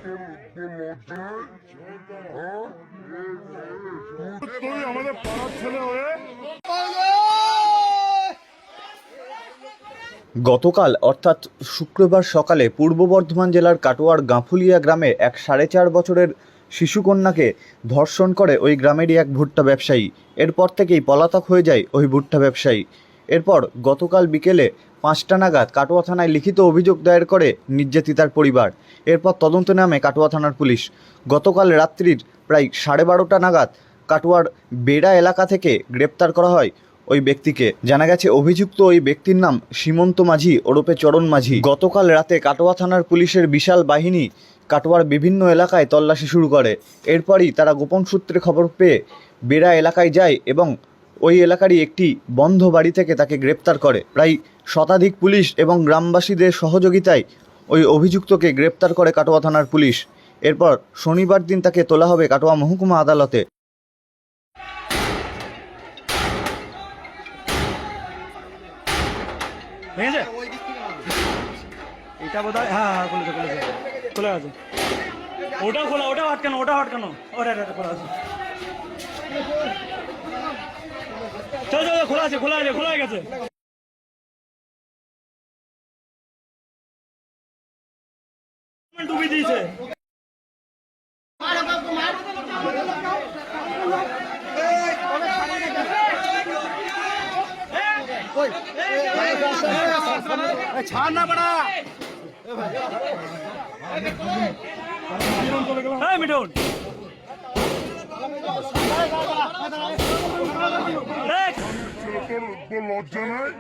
তুই আমাদের পাড়ার ছেলে হয়ে গতকাল অর্থাৎ শুক্রবার সকালে পূর্ব বর্ধমান জেলার কাটোয়ার গাঁফুলিয়া গ্রামে এক 4.5 বছরের শিশুকন্যাকে ধর্ষণ করে ওই গ্রামেরই এক ভুট্টা ব্যবসায়ী। এরপর থেকেই পলাতক হয়ে যায় ওই ভুট্টা ব্যবসায়ী। এরপর গতকাল বিকেলে 5টা নাগাদ কাটোয়া থানায় লিখিত অভিযোগ দায়ের করে নির্যাতিতার পরিবার। এরপর তদন্তে নামে কাটোয়া থানার পুলিশ। গতকাল রাত্রির প্রায় 12:30 নাগাদ কাটোয়ার বেড়া এলাকা থেকে গ্রেপ্তার করা হয় ওই ব্যক্তিকে। জানা গেছে অভিযুক্ত ওই ব্যক্তির নাম সীমন্ত মাঝি ওরফে চরণ মাঝি। গতকাল রাতে কাটোয়া থানার পুলিশের বিশাল বাহিনী কাটোয়ার বিভিন্ন এলাকায় তল্লাশি শুরু করে। এরপরই তারা গোপন সূত্রে খবর পেয়ে বেড়া এলাকায় যায় এবং ওই এলাকারই একটি বন্ধ বাড়ি থেকে তাকে গ্রেপ্তার করে। প্রায় শতাধিক পুলিশ এবং গ্রামবাসীদের সহযোগিতায় ওই অভিযুক্তকে গ্রেপ্তার করে কাটোয়া থানার পুলিশ। এরপর শনিবার দিন তাকে তোলা হবে কাটোয়া মহকুমা আদালতে। এটা বোধহয় হ্যাঁ খোলা আছে। ওটাও খোলা, ওটাও আটকানো, ওটা খোলা আছে। চলো খোলা আছে, খোলা হয়ে গেছে। ডুবি দিয়েছে। ছাড় না পড়া মিঠুন লজ্জা নাই।